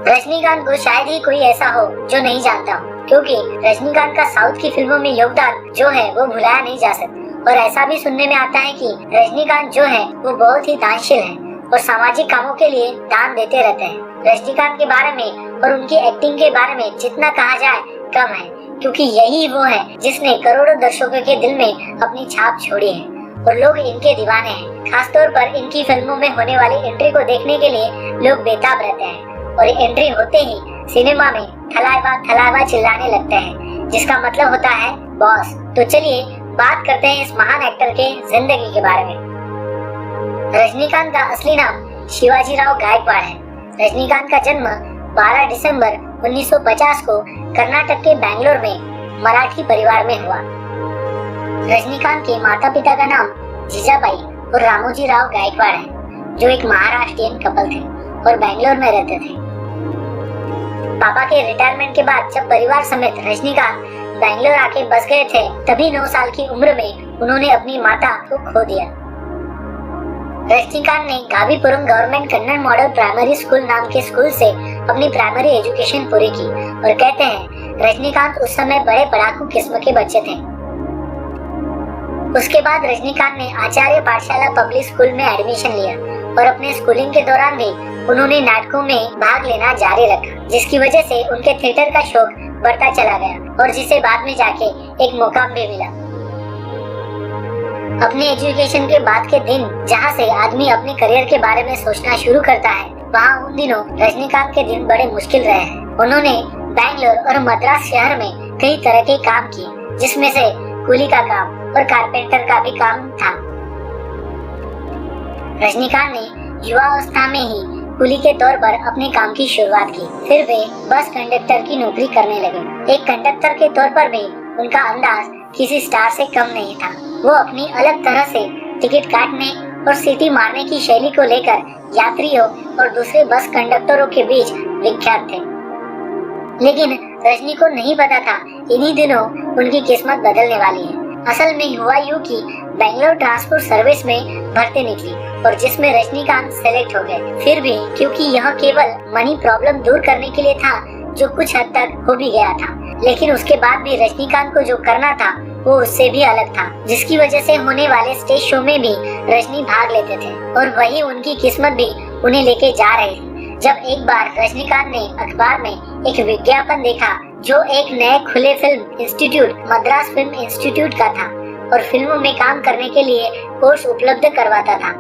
रजनीकांत को शायद ही कोई ऐसा हो जो नहीं जानता हो, क्योंकि रजनीकांत का साउथ की फिल्मों में योगदान जो है वो भुलाया नहीं जा सकता। और ऐसा भी सुनने में आता है कि रजनीकांत जो है वो बहुत ही दानशील है और सामाजिक कामों के लिए दान देते रहते हैं। रजनीकांत के बारे में और उनकी एक्टिंग के बारे में जितना कहा जाए कम है, क्योंकि यही वो है जिसने करोड़ों दर्शकों के दिल में अपनी छाप छोड़ी है और लोग इनके दीवाने हैं। खासतौर पर इनकी फिल्मों में होने वाली एंट्री को देखने के लिए लोग बेताब रहते हैं और एंट्री होते ही सिनेमा में थलाइवा चिल्लाने लगते हैं, जिसका मतलब होता है बॉस। तो चलिए बात करते हैं इस महान एक्टर के जिंदगी के बारे में। रजनीकांत का असली नाम शिवाजीराव गायकवाड़ है। रजनीकांत का जन्म 12 दिसंबर 1950 को कर्नाटक के बैंगलोर में मराठी परिवार में हुआ। रजनीकांत के माता पिता का नाम जीजाबाई और रामोजी राव गायकवाड़ है, जो एक महाराष्ट्रियन कपल थे और बैंगलोर में रहते थे। पापा के रिटायरमेंट के बाद जब परिवार समेत रजनीकांत बैंगलोर आके बस गए थे, तभी 9 साल की उम्र में उन्होंने अपनी माता को खो दिया। रजनीकांत ने Gavipuram government Kannada model primary school नाम के स्कूल से अपनी प्राइमरी एजुकेशन पूरी की और कहते हैं रजनीकांत उस समय बड़े पढ़ाकू किस्म के बच्चे थे। उसके बाद रजनीकांत ने आचार्य पाठशाला पब्लिक स्कूल में एडमिशन लिया और अपने स्कूलिंग के दौरान भी उन्होंने नाटकों में भाग लेना जारी रखा, जिसकी वजह से उनके थिएटर का शौक बढ़ता चला गया और जिसे बाद में जाके एक मुकाम भी मिला। अपने एजुकेशन के बाद के दिन जहाँ से आदमी अपने करियर के बारे में सोचना शुरू करता है, वहाँ उन दिनों रजनीकांत के दिन बड़े मुश्किल रहे हैं। उन्होंने बैंगलोर और मद्रास शहर में कई तरह के काम किए, जिसमें से कूली का काम और कारपेंटर का भी काम था। रजनीकांत ने युवावस्था में ही कूली के तौर पर अपने काम की शुरुआत की। फिर वे बस कंडक्टर की नौकरी करने लगे। एक कंडक्टर के तौर पर भी उनका अंदाज किसी स्टार से कम नहीं था। वो अपनी अलग तरह से टिकट काटने और सीटी मारने की शैली को लेकर यात्रियों और दूसरे बस कंडक्टरों के बीच विख्यात थे। लेकिन रजनी को नहीं पता था इन्हीं दिनों उनकी किस्मत बदलने वाली है। असल में हुआ यूं कि बैंगलोर ट्रांसपोर्ट सर्विस में भर्ती निकली और जिसमें रजनीकांत सेलेक्ट हो गए। फिर भी क्योंकि यह केवल मनी प्रॉब्लम दूर करने के लिए था, जो कुछ हद तक हो भी गया था, लेकिन उसके बाद भी रजनीकांत को जो करना था वो उससे भी अलग था, जिसकी वजह से होने वाले स्टेज शो में भी रजनी भाग लेते थे और वही उनकी किस्मत भी उन्हें लेके जा रही थी। जब एक बार रजनीकांत ने अखबार में एक विज्ञापन देखा जो एक नए खुले film institute Madras film institute का था और फिल्मों में काम करने के लिए कोर्स उपलब्ध करवाता था।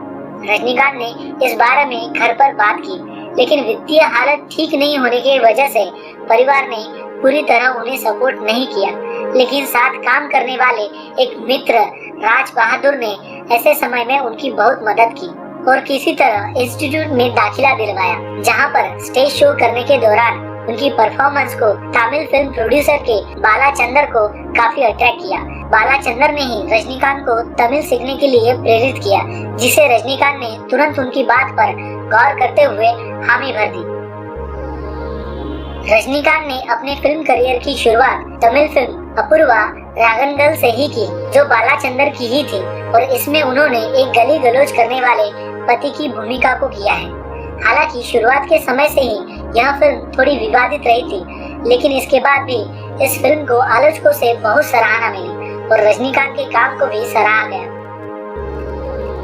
रजनीकांत ने इस बारे में घर पर बात की, लेकिन वित्तीय हालत ठीक नहीं होने की वजह से परिवार ने पूरी तरह उन्हें सपोर्ट नहीं किया। लेकिन साथ काम करने वाले एक मित्र राज बहादुर ने ऐसे समय में उनकी बहुत मदद की और किसी तरह इंस्टीट्यूट में दाखिला दिलवाया, जहां पर स्टेज शो करने के दौरान उनकी परफॉर्मेंस को तमिल फिल्म प्रोड्यूसर के बालाचंदर को काफी अट्रैक्ट किया। बालाचंदर ने ही रजनीकांत को तमिल सीखने के लिए प्रेरित किया, जिसे रजनीकांत ने तुरंत उनकी बात पर गौर करते हुए हामी भर दी। रजनीकांत ने अपने फिल्म करियर की शुरुआत तमिल फिल्म अपूर्वा रागनगल से ही की, जो बालाचंदर की ही थी और इसमें उन्होंने एक गली गलौज करने वाले पति की भूमिका को किया है। हालांकि शुरुआत के समय से ही यह फिल्म थोड़ी विवादित रही थी, लेकिन इसके बाद भी इस फिल्म को आलोचकों से बहुत सराहना मिली और रजनीकांत के काम को भी सराहा गया।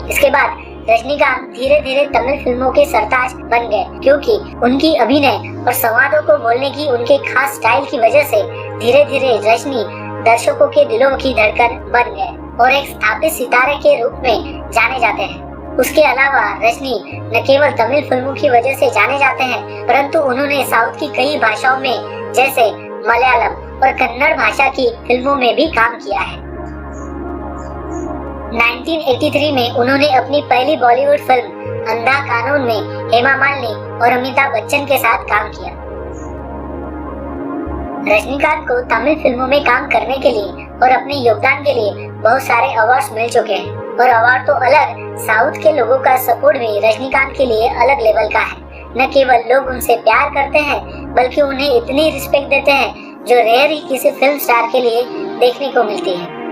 इसके बाद रजनीकांत धीरे धीरे तमिल फिल्मों के सरताज बन गए, क्योंकि उनकी अभिनय और संवादों को बोलने की उनके खास स्टाइल की वजह से धीरे धीरे रजनी दर्शकों के दिलों की धड़कन बन गए और एक स्थापित सितारे के रूप में जाने जाते हैं। उसके अलावा रजनी न केवल तमिल फिल्मों की वजह से जाने जाते हैं, परंतु उन्होंने साउथ की कई भाषाओं में जैसे मलयालम और कन्नड़ भाषा की फिल्मों में भी काम किया है। 1983 में उन्होंने अपनी पहली बॉलीवुड फिल्म अंधा कानून में हेमा मालिनी और अमिताभ बच्चन के साथ काम किया। रजनीकांत को तमिल फिल्मों में काम करने के लिए और अपने योगदान के लिए बहुत सारे अवार्ड्स मिल चुके हैं और अवार्ड तो अलग, साउथ के लोगों का सपोर्ट भी रजनीकांत के लिए अलग लेवल का है। न केवल लोग उनसे प्यार करते हैं, बल्कि उन्हें इतनी रिस्पेक्ट देते हैं जो रेयर ही किसी फिल्म स्टार के लिए देखने को मिलती है।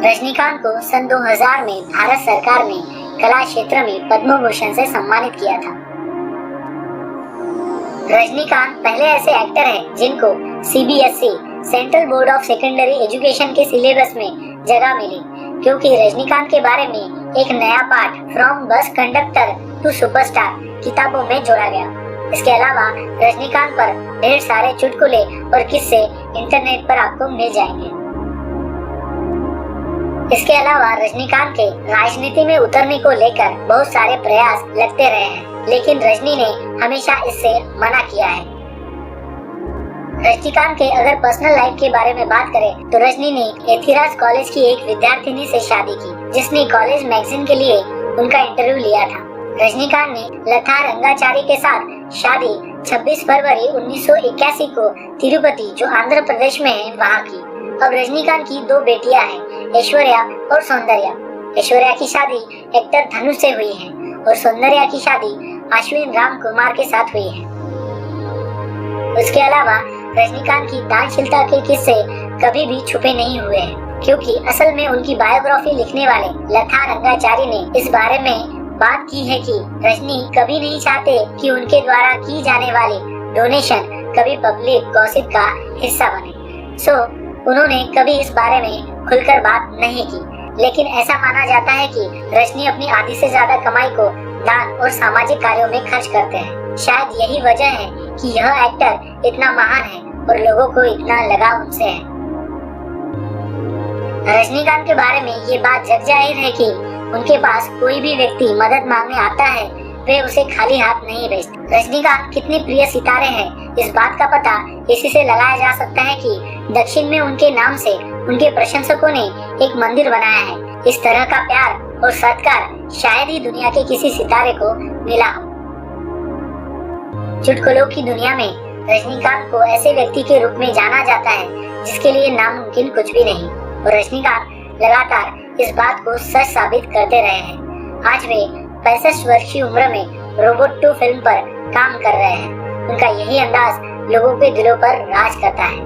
रजनीकांत को सन 2000 में भारत सरकार ने कला क्षेत्र में पद्म भूषण से सम्मानित किया था। रजनीकांत पहले ऐसे एक्टर हैं जिनको CBSE central board of secondary education के सिलेबस में जगह मिली, क्योंकि रजनीकांत के बारे में एक नया पाठ from bus conductor to superstar किताबों में जोड़ा गया। इसके अलावा रजनीकांत पर ढेर सारे चुटकुले और किस्से इंटरनेट पर आपको मिल जाएंगे। इसके अलावा रजनीकांत के राजनीति में उतरने को लेकर बहुत सारे प्रयास लगते रहे हैं, लेकिन रजनी ने हमेशा इससे मना किया है। रजनीकांत के अगर पर्सनल लाइफ के बारे में बात करें तो रजनी ने एथिराज कॉलेज की एक विद्यार्थिनी से शादी की, जिसने कॉलेज मैगजीन के लिए उनका इंटरव्यू लिया था। रजनीकांत ने लता रंगाचारी के साथ शादी 26 फरवरी 1981 को तिरुपति, जो आंध्र प्रदेश में है, वहाँ की। अब रजनीकांत की 2 बेटियां हैं, ऐश्वर्या और सौंदर्या। ऐश्वर्या की शादी एक्टर धनुष से हुई है और सौंदर्या की शादी अश्विन राम कुमार के साथ हुई है। उसके अलावा रजनीकांत की दानशीलता के किस्से कभी भी छुपे नहीं हुए हैं, क्योंकि असल में उनकी बायोग्राफी लिखने वाले लता रंगाचारी ने इस बारे में बात की है कि रजनी कभी नहीं चाहते कि उनके द्वारा की जाने वाली डोनेशन कभी पब्लिक गॉसिप का हिस्सा बने। सो उन्होंने कभी इस बारे में खुलकर बात नहीं की, लेकिन ऐसा माना जाता है कि रजनी अपनी आधी से ज्यादा कमाई को दान और सामाजिक कार्यों में खर्च करते हैं। शायद यही वजह है कि यह एक्टर इतना महान है और लोगों को इतना लगाव उनसे है। रजनीकांत के बारे में ये बात जग जाहिर है कि उनके पास कोई भी व्यक्ति मदद मांगने आता है, वे उसे खाली हाथ नहीं भेजते। रजनीकांत कितने प्रिय सितारे हैं, इस बात का पता इसी से लगाया जा सकता है कि दक्षिण में उनके नाम से उनके प्रशंसकों ने एक मंदिर बनाया है। इस तरह का प्यार और सत्कार शायद ही दुनिया के किसी सितारे को मिला हो। चुटकुलों की दुनिया में रजनीकांत को ऐसे व्यक्ति के रूप में जाना जाता है जिसके लिए नामुमकिन कुछ भी नहीं, और रजनीकांत लगातार इस बात को सच साबित करते रहे हैं। आज वे 65 वर्ष की उम्र में रोबोट 2 फिल्म पर काम कर रहे हैं। उनका यही अंदाज लोगों के दिलों पर राज करता है।